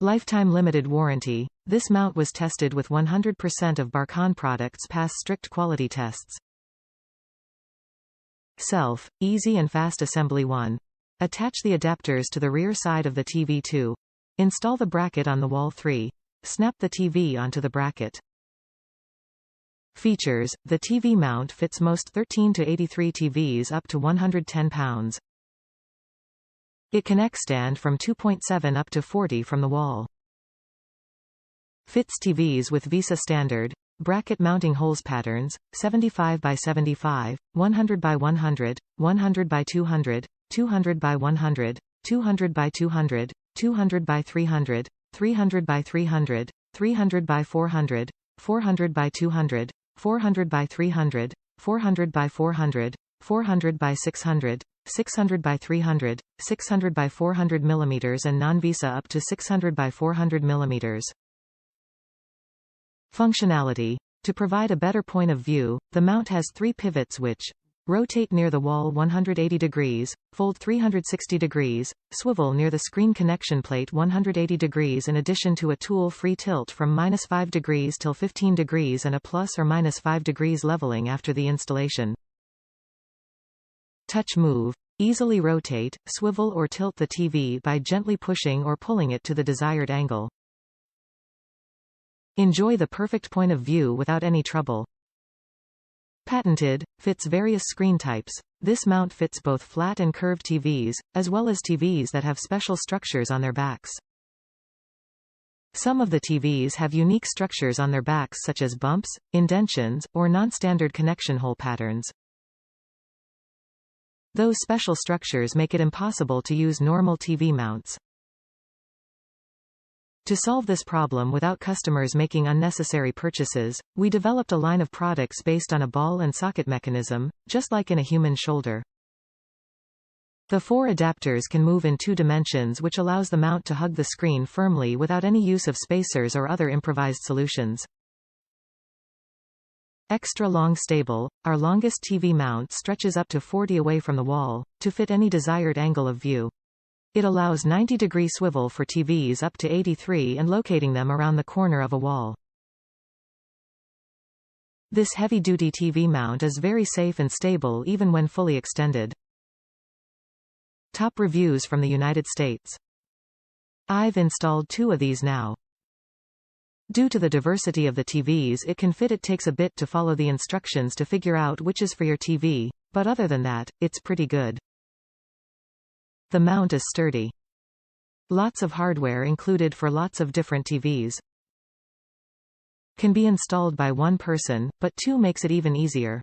Lifetime limited warranty. This mount was tested with 100% of Barkan products pass strict quality tests. Self, easy and fast assembly 1. Attach the adapters to the rear side of the TV 2. Install the bracket on the wall 3. Snap the TV onto the bracket. Features. The TV mount fits most 13 to 83 TVs up to 110 pounds. It can extend from 2.7 up to 40 from the wall. Fits TVs with VESA standard, bracket mounting holes patterns, 75 by 75, 100 by 100, 100 by 200, 200 by 100, 200 by 200, 200 by 300, 300 by 300, 300 by 400, 400 by 200, 400 by 300, 400 by 400, 400 by 600, 600 by 300, 600 by 400 mm and non-VESA up to 600 by 400 mm. Functionality. To provide a better point of view, the mount has 3 pivots which rotate near the wall 180 degrees, fold 360 degrees, swivel near the screen connection plate 180 degrees in addition to a tool-free tilt from -5 degrees till 15 degrees and a plus or -5 degrees leveling after the installation. Touch move. Easily rotate, swivel or tilt the TV by gently pushing or pulling it to the desired angle. Enjoy the perfect point of view without any trouble. Patented, fits various screen types. This mount fits both flat and curved TVs, as well as TVs that have special structures on their backs. Some of the TVs have unique structures on their backs such as bumps, indentions, or non-standard connection hole patterns. Those special structures make it impossible to use normal TV mounts. To solve this problem without customers making unnecessary purchases, we developed a line of products based on a ball and socket mechanism, just like in a human shoulder. The 4 adapters can move in 2 dimensions, which allows the mount to hug the screen firmly without any use of spacers or other improvised solutions. Extra long stable. Our longest TV mount stretches up to 40 away from the wall, to fit any desired angle of view. It allows 90-degree swivel for TVs up to 83 and locating them around the corner of a wall. This heavy-duty TV mount is very safe and stable even when fully extended. Top reviews from the United States. I've installed 2 of these now. Due to the diversity of the TVs it can fit, it takes a bit to follow the instructions to figure out which is for your TV, but other than that, it's pretty good. The mount is sturdy. Lots of hardware included for lots of different TVs. Can be installed by 1 person, but 2 makes it even easier.